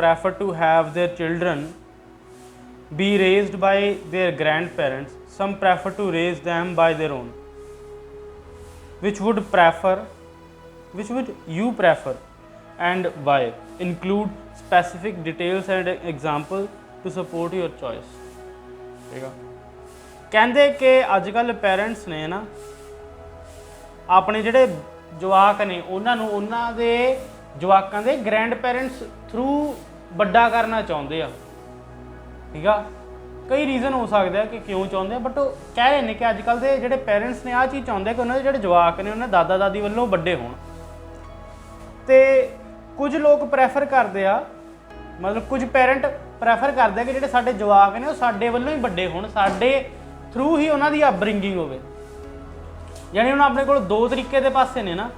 prefer to have their children be raised by their grandparents. Some prefer to raise them by their own. Which would you prefer and why? Include specific details and example to support your choice. ठीक है, कहते कि अजकल parents ने ना अपने ਜਿਹੜੇ ਜਵਾਕ ਨੇ ਉਹਨਾਂ ਦੇ ਜਵਾਕਾਂ ਦੇ ਗ੍ਰੈਂਡ ਪੈਰੈਂਟਸ ਥਰੂ ਵੱਡਾ ਕਰਨਾ ਚਾਹੁੰਦੇ ਆ। ਠੀਕ ਆ, ਕਈ ਰੀਜ਼ਨ ਹੋ ਸਕਦੇ ਆ ਕਿ ਕਿਉਂ ਚਾਹੁੰਦੇ ਆ, ਬਟ ਉਹ ਕਹਿ ਰਹੇ ਨੇ ਕਿ ਅੱਜ ਕੱਲ੍ਹ ਦੇ ਜਿਹੜੇ ਪੈਰੈਂਟਸ ਨੇ ਆਹ ਚੀਜ਼ ਚਾਹੁੰਦੇ ਕਿ ਉਹਨਾਂ ਦੇ ਜਿਹੜੇ ਜਵਾਕ ਨੇ ਉਹਨਾਂ ਦਾਦਾ ਦਾਦੀ ਵੱਲੋਂ ਵੱਡੇ ਹੋਣ। ਅਤੇ ਕੁਝ ਲੋਕ ਪ੍ਰੈਫਰ ਕਰਦੇ ਆ, ਮਤਲਬ ਕੁਝ ਪੈਰੈਂਟ ਪ੍ਰੈਫਰ ਕਰਦੇ ਆ ਕਿ ਜਿਹੜੇ ਸਾਡੇ ਜਵਾਕ ਨੇ ਉਹ ਸਾਡੇ ਵੱਲੋਂ ਹੀ ਵੱਡੇ ਹੋਣ, ਸਾਡੇ ਥਰੂ ਹੀ ਉਹਨਾਂ ਦੀ ਅਪਬ੍ਰਿੰਗਿੰਗ ਹੋਵੇ। ਯਾਨੀ ਹੁਣ ਆਪਣੇ ਕੋਲ ਦੋ ਤਰੀਕੇ ਦੇ ਪਾਸੇ ਨੇ ਨਾ।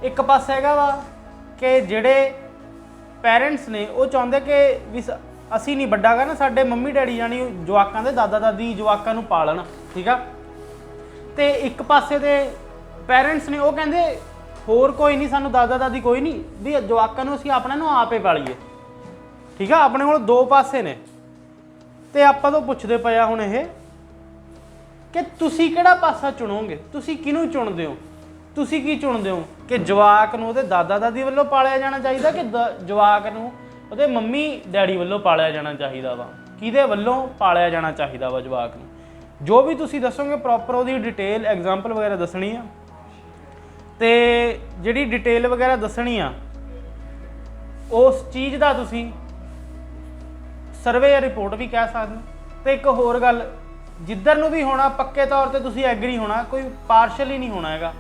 ਇੱਕ ਪਾਸੇ ਹੈਗਾ ਵਾ ਕਿ ਜਿਹੜੇ ਪੈਰੈਂਟਸ ਨੇ ਉਹ ਚਾਹੁੰਦੇ ਕਿ ਵੀ ਅਸੀਂ ਨਹੀਂ ਵੱਡਾ ਕਰਨਾ, ਸਾਡੇ ਮੰਮੀ ਡੈਡੀ ਯਾਨੀ ਜਵਾਕਾਂ ਦੇ ਦਾਦਾ ਦਾਦੀ ਜਵਾਕਾਂ ਨੂੰ ਪਾਲਣ। ਠੀਕ ਆ, ਅਤੇ ਇੱਕ ਪਾਸੇ ਦੇ ਪੈਰੈਂਟਸ ਨੇ ਉਹ ਕਹਿੰਦੇ ਹੋਰ ਕੋਈ ਨਹੀਂ, ਸਾਨੂੰ ਦਾਦਾ ਦਾਦੀ ਕੋਈ ਨਹੀਂ, ਵੀ ਜਵਾਕਾਂ ਨੂੰ ਅਸੀਂ ਆਪਣੇ ਨੂੰ ਆਪੇ ਪਾਲੀਏ। ਠੀਕ ਆ, ਆਪਣੇ ਕੋਲ ਦੋ ਪਾਸੇ ਨੇ ਅਤੇ ਆਪਾਂ ਤੋਂ ਪੁੱਛਦੇ ਪਏ ਆ ਹੁਣ ਇਹ ਕਿ ਤੁਸੀਂ ਕਿਹੜਾ ਪਾਸਾ ਚੁਣੋਗੇ, ਤੁਸੀਂ ਕਿਹਨੂੰ ਚੁਣਦੇ ਹੋ, ਤੁਸੀਂ ਕੀ ਚੁਣਦੇ ਹੋ ਕਿ ਜਵਾਕ ਨੂੰ ਉਹਦੇ ਦਾਦਾ ਦਾਦੀ ਵੱਲੋਂ ਪਾਲਿਆ ਜਾਣਾ ਚਾਹੀਦਾ ਕਿ ਜਵਾਕ ਨੂੰ ਉਹਦੇ ਮੰਮੀ ਡੈਡੀ ਵੱਲੋਂ ਪਾਲਿਆ ਜਾਣਾ ਚਾਹੀਦਾ ਵਾ, ਕਿਹਦੇ ਵੱਲੋਂ ਪਾਲਿਆ ਜਾਣਾ ਚਾਹੀਦਾ ਵਾ ਜਵਾਕ ਨੂੰ। ਜੋ ਵੀ ਤੁਸੀਂ ਦੱਸੋਗੇ ਪ੍ਰੋਪਰ ਉਹਦੀ ਡਿਟੇਲ ਐਗਜ਼ਾਮਪਲ ਵਗੈਰਾ ਦੱਸਣੀ ਆ, ਅਤੇ ਜਿਹੜੀ ਡਿਟੇਲ ਵਗੈਰਾ ਦੱਸਣੀ ਆ ਉਸ ਚੀਜ਼ ਦਾ ਤੁਸੀਂ ਸਰਵੇ ਜਾਂ ਰਿਪੋਰਟ ਵੀ ਕਹਿ ਸਕਦੇ ਹੋ। ਅਤੇ ਇੱਕ ਹੋਰ ਗੱਲ, ਜਿੱਧਰ ਨੂੰ ਵੀ ਹੋਣਾ ਪੱਕੇ ਤੌਰ 'ਤੇ ਤੁਸੀਂ ਐਗਰੀ ਹੋਣਾ, ਕੋਈ ਪਾਰਸ਼ਲੀ ਨਹੀਂ ਹੋਣਾ ਹੈਗਾ,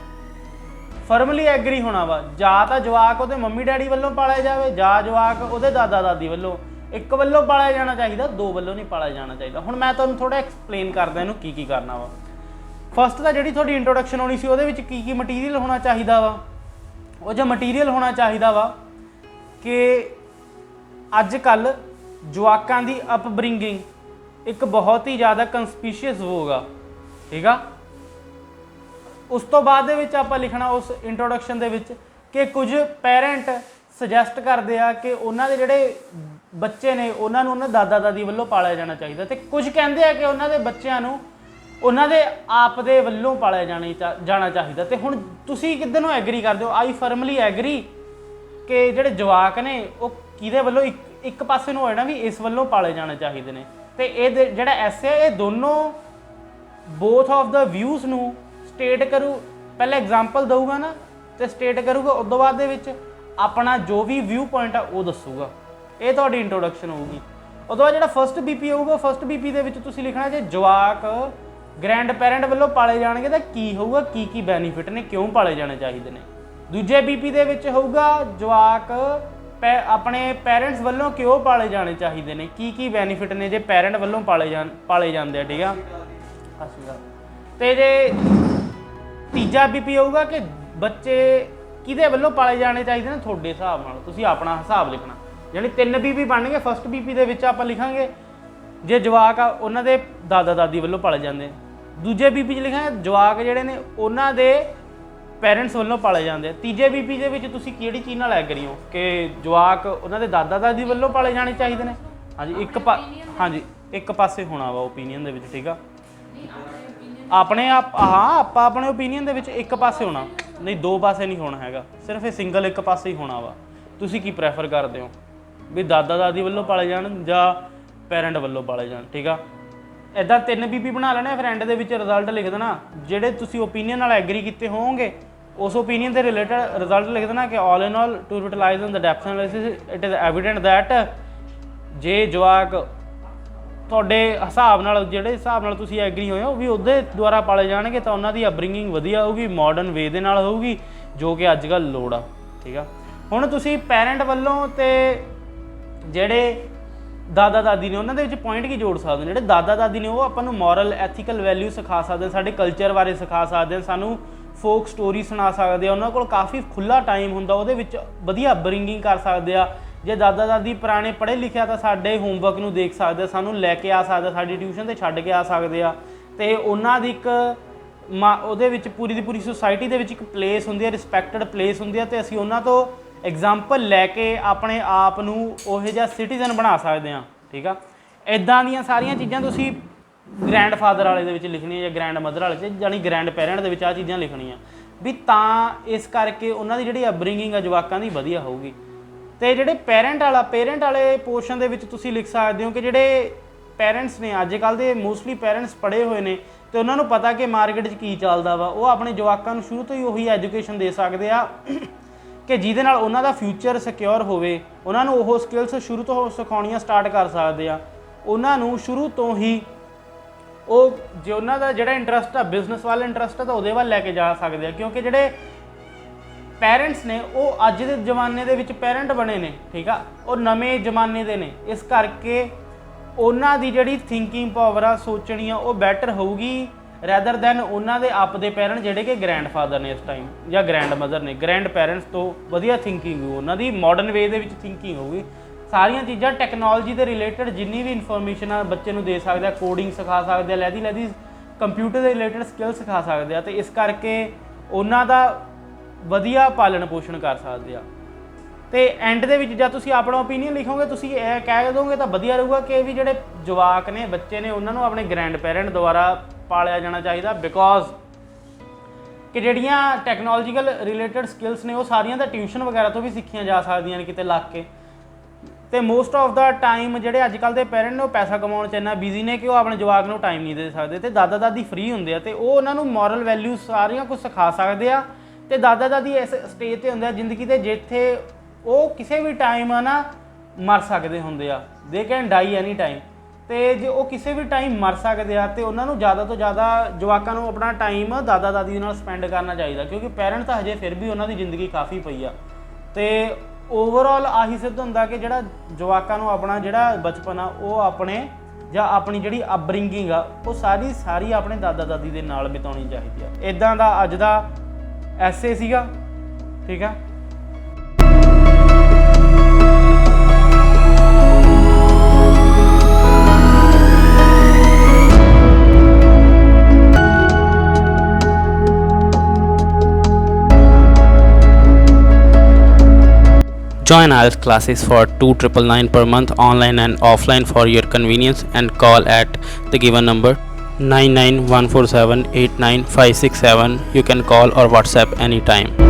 ਫਰਮਲੀ ਐਗਰੀ ਹੋਣਾ ਵਾ। ਜਾਂ ਤਾਂ ਜਵਾਕ ਉਹਦੇ ਮੰਮੀ ਡੈਡੀ ਵੱਲੋਂ ਪਾਲਿਆ ਜਾਵੇ, ਜਾਂ ਜਵਾਕ ਉਹਦੇ ਦਾਦਾ ਦਾਦੀ ਵੱਲੋਂ, ਇੱਕ ਵੱਲੋਂ ਪਾਲਿਆ ਜਾਣਾ ਚਾਹੀਦਾ, ਦੋ ਵੱਲੋਂ ਨਹੀਂ ਪਾਲਿਆ ਜਾਣਾ ਚਾਹੀਦਾ। ਹੁਣ ਮੈਂ ਤੁਹਾਨੂੰ ਥੋੜ੍ਹਾ ਐਕਸਪਲੇਨ ਕਰਦਾ ਇਹਨੂੰ ਕੀ ਕੀ ਕਰਨਾ ਵਾ। ਫਸਟ ਤਾਂ ਜਿਹੜੀ ਤੁਹਾਡੀ ਇੰਟਰੋਡਕਸ਼ਨ ਹੋਣੀ ਸੀ ਉਹਦੇ ਵਿੱਚ ਕੀ ਕੀ ਮਟੀਰੀਅਲ ਹੋਣਾ ਚਾਹੀਦਾ ਵਾ। ਉਹ ਜੋ ਮਟੀਰੀਅਲ ਹੋਣਾ ਚਾਹੀਦਾ ਵਾ ਕਿ ਅੱਜ ਕੱਲ੍ਹ ਜਵਾਕਾਂ ਦੀ ਅਪਬ੍ਰਿੰਗਿੰਗ ਇੱਕ ਬਹੁਤ ਹੀ ਜ਼ਿਆਦਾ ਕੰਸਪੀਸ਼ੀਅਸ ਹੋਗਾ। ਠੀਕ ਆ, ਉਸ ਤੋਂ ਬਾਅਦ ਦੇ ਵਿੱਚ ਆਪਾਂ ਲਿਖਣਾ ਉਸ ਇੰਟਰੋਡਕਸ਼ਨ ਦੇ ਵਿੱਚ ਕਿ ਕੁਝ ਪੈਰੈਂਟ ਸੁਜੈਸਟ ਕਰਦੇ ਆ ਕਿ ਉਹਨਾਂ ਦੇ ਜਿਹੜੇ ਬੱਚੇ ਨੇ ਉਹਨਾਂ ਨੂੰ ਉਹਨਾਂ ਦਾਦਾ ਦਾਦੀ ਵੱਲੋਂ ਪਾਲਿਆ ਜਾਣਾ ਚਾਹੀਦਾ, ਅਤੇ ਕੁਝ ਕਹਿੰਦੇ ਆ ਕਿ ਉਹਨਾਂ ਦੇ ਬੱਚਿਆਂ ਨੂੰ ਉਹਨਾਂ ਦੇ ਆਪ ਦੇ ਵੱਲੋਂ ਪਾਲਿਆ ਜਾਣਾ ਚਾਹੀਦਾ। ਅਤੇ ਹੁਣ ਤੁਸੀਂ ਕਿੱਧਰ ਨੂੰ ਐਗਰੀ ਕਰਦੇ ਹੋ? ਆਈ ਫਰਮਲੀ ਐਗਰੀ ਕਿ ਜਿਹੜੇ ਜਵਾਕ ਨੇ ਉਹ ਕਿਹਦੇ ਵੱਲੋਂ ਇੱਕ ਪਾਸੇ ਨੂੰ ਹੋ ਜਾਣਾ ਵੀ ਇਸ ਵੱਲੋਂ ਪਾਲੇ ਜਾਣੇ ਚਾਹੀਦੇ ਨੇ। ਅਤੇ ਇਹ ਜਿਹੜਾ ਐਸੇ ਹੈ ਇਹ ਦੋਨੋਂ ਬੋਥ ਆਫ ਦਾ ਵਿਊਜ਼ ਨੂੰ ਸਟੇਟ ਕਰੂ, ਪਹਿਲਾਂ ਐਗਜ਼ਾਮਪਲ ਦਊਗਾ ਨਾ ਅਤੇ ਸਟੇਟ ਕਰੂਗਾ, ਉਸ ਤੋਂ ਬਾਅਦ ਦੇ ਵਿੱਚ ਆਪਣਾ ਜੋ ਵੀ ਵਿਊ ਪੁਆਇੰਟ ਆ ਉਹ ਦੱਸੂਗਾ। ਇਹ ਤੁਹਾਡੀ ਇੰਟਰੋਡਕਸ਼ਨ ਹੋਊਗੀ। ਉਹ ਤੋਂ ਬਾਅਦ ਜਿਹੜਾ ਫਸਟ BP ਹੋਊਗਾ, ਫਸਟ BP ਦੇ ਵਿੱਚ ਤੁਸੀਂ ਲਿਖਣਾ ਜੇ ਜਵਾਕ ਗ੍ਰੈਂਡ ਪੈਰੈਂਟ ਵੱਲੋਂ ਪਾਲੇ ਜਾਣਗੇ ਤਾਂ ਕੀ ਹੋਊਗਾ, ਕੀ ਕੀ ਬੈਨੀਫਿਟ ਨੇ, ਕਿਉਂ ਪਾਲੇ ਜਾਣੇ ਚਾਹੀਦੇ ਨੇ। ਦੂਜੇ BP ਦੇ ਵਿੱਚ ਹੋਊਗਾ ਜਵਾਕ ਆਪਣੇ ਪੈਰੈਂਟਸ ਵੱਲੋਂ ਕਿਉਂ ਪਾਲੇ ਜਾਣੇ ਚਾਹੀਦੇ ਨੇ, ਕੀ ਕੀ ਬੈਨੀਫਿਟ ਨੇ ਜੇ ਪੈਰੈਂਟ ਵੱਲੋਂ ਪਾਲੇ ਜਾਂਦੇ ਆ। ਠੀਕ ਆ, ਅਤੇ ਜੇ ਤੀਜਾ BP ਹੋਊਗਾ ਕਿ ਬੱਚੇ ਕਿਹਦੇ ਵੱਲੋਂ ਪਾਲੇ ਜਾਣੇ ਚਾਹੀਦੇ ਨੇ ਤੁਹਾਡੇ ਹਿਸਾਬ ਨਾਲ, ਤੁਸੀਂ ਆਪਣਾ ਹਿਸਾਬ ਲਿਖਣਾ। ਯਾਨੀ 3 BP ਬਣਨਗੇ। ਫਸਟ BP ਦੇ ਵਿੱਚ ਆਪਾਂ ਲਿਖਾਂਗੇ ਜੇ ਜਵਾਕ ਆ ਉਹਨਾਂ ਦੇ ਦਾਦਾ ਦਾਦੀ ਵੱਲੋਂ ਪਾਲੇ ਜਾਂਦੇ। ਦੂਜੇ BP 'ਚ ਲਿਖਾਂਗੇ ਜਵਾਕ ਜਿਹੜੇ ਨੇ ਉਹਨਾਂ ਦੇ ਪੈਰੈਂਟਸ ਵੱਲੋਂ ਪਾਲੇ ਜਾਂਦੇ ਆ। ਤੀਜੇ BP ਦੇ ਵਿੱਚ ਤੁਸੀਂ ਕਿਹੜੀ ਚੀਜ਼ ਨਾਲ ਐਗਰੀ ਹੋ ਕਿ ਜਵਾਕ ਉਹਨਾਂ ਦੇ ਦਾਦਾ ਦਾਦੀ ਵੱਲੋਂ ਪਾਲੇ ਜਾਣੇ ਚਾਹੀਦੇ ਨੇ। ਹਾਂਜੀ, ਇੱਕ ਪਾਸੇ ਹੋਣਾ ਵਾ ਓਪੀਨੀਅਨ ਦੇ ਵਿੱਚ। ਠੀਕ ਆ, ਆਪਣੇ ਆਪ ਆਪਾਂ ਆਪਣੇ ਓਪੀਨੀਅਨ ਦੇ ਵਿੱਚ ਇੱਕ ਪਾਸੇ ਹੋਣਾ, ਨਹੀਂ ਦੋ ਪਾਸੇ ਨਹੀਂ ਹੋਣਾ ਹੈਗਾ, ਸਿਰਫ ਇਹ ਸਿੰਗਲ ਇੱਕ ਪਾਸੇ ਹੀ ਹੋਣਾ ਵਾ। ਤੁਸੀਂ ਕੀ ਪ੍ਰੈਫਰ ਕਰਦੇ ਹੋ ਵੀ ਦਾਦਾ ਦਾਦੀ ਵੱਲੋਂ ਪਾਲੇ ਜਾਣ ਜਾਂ ਪੈਰੈਂਟ ਵੱਲੋਂ ਪਾਲੇ ਜਾਣ। ਠੀਕ ਆ, ਇੱਦਾਂ 3 BP ਬਣਾ ਲੈਣੇ, ਫਿਰ ਐਂਡ ਦੇ ਵਿੱਚ ਰਿਜ਼ਲਟ ਲਿਖ ਦੇਣਾ। ਜਿਹੜੇ ਤੁਸੀਂ ਓਪੀਨੀਅਨ ਨਾਲ ਐਗਰੀ ਕੀਤੇ ਹੋਵੋਗੇ ਉਸ ਓਪੀਨੀਅਨ ਦੇ ਰਿਲੇਟਡ ਰਿਜ਼ਲਟ ਲਿਖ ਦੇਣਾ ਕਿ all in all to utilize in the depth analysis it is evident that ਜੇ ਜਵਾਕ ਤੁਹਾਡੇ ਹਿਸਾਬ ਨਾਲ ਜਿਹੜੇ ਹਿਸਾਬ ਨਾਲ ਤੁਸੀਂ ਐਗਰੀ ਹੋਏ ਹੋ ਵੀ ਉਹਦੇ ਦੁਆਰਾ ਪਾਲੇ ਜਾਣਗੇ ਤਾਂ ਉਹਨਾਂ ਦੀ ਅਪਬ੍ਰਿੰਗਿੰਗ ਵਧੀਆ ਹੋਊਗੀ, ਮਾਡਰਨ ਵੇ ਦੇ ਨਾਲ ਹੋਊਗੀ, ਜੋ ਕਿ ਅੱਜ ਕੱਲ੍ਹ ਲੋੜ ਆ। ਠੀਕ ਆ, ਹੁਣ ਤੁਸੀਂ ਪੈਰੈਂਟ ਵੱਲੋਂ ਅਤੇ ਜਿਹੜੇ ਦਾਦਾ ਦਾਦੀ ਨੇ ਉਹਨਾਂ ਦੇ ਵਿੱਚ ਪੁਆਇੰਟ ਕੀ ਜੋੜ ਸਕਦੇ ਹੋ। ਜਿਹੜੇ ਦਾਦਾ ਦਾਦੀ ਨੇ ਉਹ ਆਪਾਂ ਨੂੰ ਮੋਰਲ ਐਥੀਕਲ ਵੈਲਿਊ ਸਿਖਾ ਸਕਦੇ, ਸਾਡੇ ਕਲਚਰ ਬਾਰੇ ਸਿਖਾ ਸਕਦੇ, ਸਾਨੂੰ ਫੋਕ ਸਟੋਰੀ ਸੁਣਾ ਸਕਦੇ ਆ। ਉਹਨਾਂ ਕੋਲ ਕਾਫੀ ਖੁੱਲ੍ਹਾ ਟਾਈਮ ਹੁੰਦਾ, ਉਹਦੇ ਵਿੱਚ ਵਧੀਆ ਅਪਬ੍ਰਿੰਗਿੰਗ ਕਰ ਸਕਦੇ ਆ। ਜੇ ਦਾਦਾ ਦਾਦੀ ਪੁਰਾਣੇ ਪੜ੍ਹੇ ਲਿਖਿਆ ਤਾਂ ਸਾਡੇ ਹੋਮਵਰਕ ਨੂੰ ਦੇਖ ਸਕਦੇ, ਸਾਨੂੰ ਲੈ ਕੇ ਆ ਸਕਦੇ, ਸਾਡੀ ਟਿਊਸ਼ਨ 'ਤੇ ਛੱਡ ਕੇ ਆ ਸਕਦੇ ਆ। ਅਤੇ ਉਹਨਾਂ ਦੀ ਇੱਕ ਉਹਦੇ ਵਿੱਚ ਪੂਰੀ ਦੀ ਪੂਰੀ ਸੁਸਾਇਟੀ ਦੇ ਵਿੱਚ ਇੱਕ ਪਲੇਸ ਹੁੰਦੀ ਹੈ, ਰਿਸਪੈਕਟਡ ਪਲੇਸ ਹੁੰਦੀ ਹੈ, ਅਤੇ ਅਸੀਂ ਉਹਨਾਂ ਤੋਂ ਐਗਜ਼ਾਮਪਲ ਲੈ ਕੇ ਆਪਣੇ ਆਪ ਨੂੰ ਉਹੋ ਜਿਹਾ ਸਿਟੀਜ਼ਨ ਬਣਾ ਸਕਦੇ ਹਾਂ। ਠੀਕ ਆ, ਇੱਦਾਂ ਦੀਆਂ ਸਾਰੀਆਂ ਚੀਜ਼ਾਂ ਤੁਸੀਂ ਗ੍ਰੈਂਡਫਾਦਰ ਵਾਲੇ ਦੇ ਵਿੱਚ ਲਿਖਣੀਆਂ ਜਾਂ ਗ੍ਰੈਂਡ ਮਦਰ ਵਾਲੇ 'ਚ ਜਾਣੀ ਗ੍ਰੈਂਡ ਪੈਰੈਂਟ ਦੇ ਵਿੱਚ ਆਹ ਚੀਜ਼ਾਂ ਲਿਖਣੀਆਂ ਵੀ, ਤਾਂ ਇਸ ਕਰਕੇ ਉਹਨਾਂ ਦੀ ਜਿਹੜੀ ਅਪਬ੍ਰਿੰਗਿੰਗ ਆ ਜਵਾਕਾਂ ਦੀ ਵਧੀਆ ਹੋਊਗੀ। ਤੇ ਜਿਹੜੇ ਪੇਰੈਂਟ ਵਾਲੇ ਪੋਰਸ਼ਨ ਦੇ ਵਿੱਚ ਤੁਸੀਂ ਲਿਖ ਸਕਦੇ ਹੋ ਕਿ ਜਿਹੜੇ ਪੈਰੈਂਟਸ ਨੇ ਅੱਜ ਕੱਲ੍ਹ ਦੇ ਮੋਸਟਲੀ ਪੈਰੈਂਟਸ ਪੜ੍ਹੇ ਹੋਏ ਨੇ ਤੇ ਉਹਨਾਂ ਨੂੰ ਪਤਾ ਕਿ ਮਾਰਕੀਟ 'ਚ ਕੀ ਚੱਲਦਾ ਵਾ, ਉਹ ਆਪਣੇ ਜਵਾਕਾਂ ਨੂੰ ਸ਼ੁਰੂ ਤੋਂ ਹੀ ਉਹੀ ਐਜੂਕੇਸ਼ਨ ਦੇ ਸਕਦੇ ਆ ਕਿ ਜਿਹਦੇ ਨਾਲ ਉਹਨਾਂ ਦਾ ਫਿਊਚਰ ਸਿਕਿਉਰ ਹੋਵੇ। ਉਹਨਾਂ ਨੂੰ ਉਹ ਸਕਿੱਲਸ ਸ਼ੁਰੂ ਤੋਂ ਸਿਖਾਉਣੀਆਂ ਸਟਾਰਟ ਕਰ ਸਕਦੇ ਆ। ਉਹਨਾਂ ਨੂੰ ਸ਼ੁਰੂ ਤੋਂ ਹੀ ਉਹ ਜੇ ਉਹਨਾਂ ਦਾ ਜਿਹੜਾ ਇੰਟਰਸਟ ਆ ਬਿਜ਼ਨਸ ਵੱਲ ਇੰਟਰਸਟ ਆ ਤਾਂ ਉਹਦੇ ਵੱਲ ਲੈ ਕੇ ਜਾ ਸਕਦੇ ਆ, ਕਿਉਂਕਿ ਜਿਹੜੇ ਪੈਰੈਂਟਸ ਨੇ ਉਹ ਅੱਜ ਦੇ ਜ਼ਮਾਨੇ ਦੇ ਵਿੱਚ ਪੈਰੈਂਟ ਬਣੇ ਨੇ। ਠੀਕ ਆ, ਉਹ ਨਵੇਂ ਜ਼ਮਾਨੇ ਦੇ ਨੇ, ਇਸ ਕਰਕੇ ਉਹਨਾਂ ਦੀ ਜਿਹੜੀ ਥਿੰਕਿੰਗ ਪਾਵਰ ਆ ਸੋਚਣੀ ਆ ਉਹ ਬੈਟਰ ਹੋਊਗੀ ਰੈਦਰ ਦੈਨ ਉਹਨਾਂ ਦੇ ਆਪ ਦੇ ਪੈਰੈਂਟ ਜਿਹੜੇ ਕਿ ਗ੍ਰੈਂਡਫਾਦਰ ਨੇ ਇਸ ਟਾਈਮ ਜਾਂ ਗ੍ਰੈਂਡ ਮਦਰ ਨੇ। ਗ੍ਰੈਂਡ ਪੈਰੈਂਟਸ ਤੋਂ ਵਧੀਆ ਥਿੰਕਿੰਗ ਹੋਊ ਉਹਨਾਂ ਦੀ, ਮਾਡਰਨ ਵੇ ਦੇ ਵਿੱਚ ਥਿੰਕਿੰਗ ਹੋਊਗੀ। ਸਾਰੀਆਂ ਚੀਜ਼ਾਂ ਟੈਕਨੋਲੋਜੀ ਦੇ ਰਿਲੇਟਡ ਜਿੰਨੀ ਵੀ ਇਨਫੋਰਮੇਸ਼ਨ ਆ ਬੱਚੇ ਨੂੰ ਦੇ ਸਕਦੇ ਆ, ਕੋਡਿੰਗ ਸਿਖਾ ਸਕਦੇ ਆ, ਲਹਿਦੀ ਕੰਪਿਊਟਰ ਦੇ ਰਿਲੇਟਡ ਸਕਿੱਲ ਸਿਖਾ ਸਕਦੇ ਆ, ਤੇ ਇਸ ਕਰਕੇ ਉਹਨਾਂ ਦਾ ਵਧੀਆ ਪਾਲਣ ਪੋਸ਼ਣ ਕਰ ਸਕਦੇ ਆ। ਤੇ ਐਂਡ ਦੇ ਵਿੱਚ ਜਦ ਤੁਸੀਂ ਆਪਣਾ ਓਪੀਨੀਅਨ ਲਿਖੋਗੇ ਤੁਸੀਂ ਇਹ ਕਹਿ ਦੋਗੇ ਤਾਂ ਵਧੀਆ ਰਹੂਗਾ ਕਿ ਵੀ ਜਿਹੜੇ ਜਵਾਕ ਨੇ ਬੱਚੇ ਨੇ ਉਹਨਾਂ ਨੂੰ ਆਪਣੇ ਗ੍ਰੈਂਡ ਪੈਰੈਂਟ ਦੁਆਰਾ ਪਾਲਿਆ ਜਾਣਾ ਚਾਹੀਦਾ, ਬਿਕੋਜ਼ ਕਿ ਜਿਹੜੀਆਂ ਟੈਕਨੋਲੋਜੀਕਲ ਰਿਲੇਟਡ ਸਕਿੱਲਸ ਨੇ ਉਹ ਸਾਰੀਆਂ ਤਾਂ ਟਿਊਸ਼ਨ ਵਗੈਰਾ ਤੋਂ ਵੀ ਸਿੱਖੀਆਂ ਜਾ ਸਕਦੀਆਂ ਨੇ ਕਿਤੇ ਲੱਗ ਕੇ। ਤੇ ਮੋਸਟ ਆਫ ਦਾ ਟਾਈਮ ਜਿਹੜੇ ਅੱਜ ਕੱਲ੍ਹ ਦੇ ਪੈਰੈਂਟ ਨੇ ਉਹ ਪੈਸਾ ਕਮਾਉਣ 'ਚ ਇੰਨਾ ਬਿਜ਼ੀ ਨੇ ਕਿ ਉਹ ਆਪਣੇ ਜਵਾਕ ਨੂੰ ਟਾਈਮ ਨਹੀਂ ਦੇ ਸਕਦੇ, ਤੇ ਦਾਦਾ ਦਾਦੀ ਫ੍ਰੀ ਹੁੰਦੇ ਆ ਤੇ ਉਹ ਉਹਨਾਂ ਨੂੰ ਮੋਰਲ ਵੈਲਿਊ ਸਾਰੀਆਂ ਕੁਝ ਸਿਖਾ ਸਕਦੇ ਆ। ਤੇ ਦਾਦਾ ਦਾਦੀ ਇਸ ਸਟੇਜ 'ਤੇ ਹੁੰਦੇ ਆ ਜ਼ਿੰਦਗੀ ਦੇ ਜਿੱਥੇ ਉਹ ਕਿਸੇ ਵੀ ਟਾਈਮ ਨਾ ਮਰ ਸਕਦੇ ਹੁੰਦੇ ਆ, they can die any time. ਤੇ ਜੇ ਉਹ ਕਿਸੇ ਵੀ ਟਾਈਮ ਮਰ ਸਕਦੇ ਆ ਤੇ ਉਹਨਾਂ ਨੂੰ ਜ਼ਿਆਦਾ ਤੋਂ ਜ਼ਿਆਦਾ ਜਵਾਕਾਂ ਨੂੰ ਆਪਣਾ ਟਾਈਮ ਦਾਦਾ ਦਾਦੀ ਨਾਲ ਸਪੈਂਡ ਕਰਨਾ ਚਾਹੀਦਾ, ਕਿਉਂਕਿ ਪੈਰੈਂਟ ਤਾਂ ਹਜੇ ਫਿਰ ਵੀ ਉਹਨਾਂ ਦੀ ਜ਼ਿੰਦਗੀ ਕਾਫੀ ਪਈ ਆ। ਤੇ ਓਵਰਆਲ ਆਹੀ ਸਿੱਧ ਹੁੰਦਾ ਕਿ ਜਿਹੜਾ ਜਵਾਕਾਂ ਨੂੰ ਆਪਣਾ ਜਿਹੜਾ ਬਚਪਨ ਆ ਉਹ ਆਪਣੇ ਜਾਂ ਆਪਣੀ ਜਿਹੜੀ ਅਪਬ੍ਰਿੰਗਿੰਗ ਆ ਉਹ ਸਾਰੀ ਆਪਣੇ ਦਾਦਾ ਦਾਦੀ ਦੇ ਨਾਲ ਬਿਤਾਉਣੀ ਚਾਹੀਦੀ ਆ। ਇੱਦਾਂ ਦਾ ਅੱਜ ਦਾ ਐਸੇ ਸੀਗਾ। ਠੀਕ ਆ। Join IELTS classes for 2,999 per month online and offline for your convenience, and call at the given number 99147 89567. You can call or WhatsApp anytime.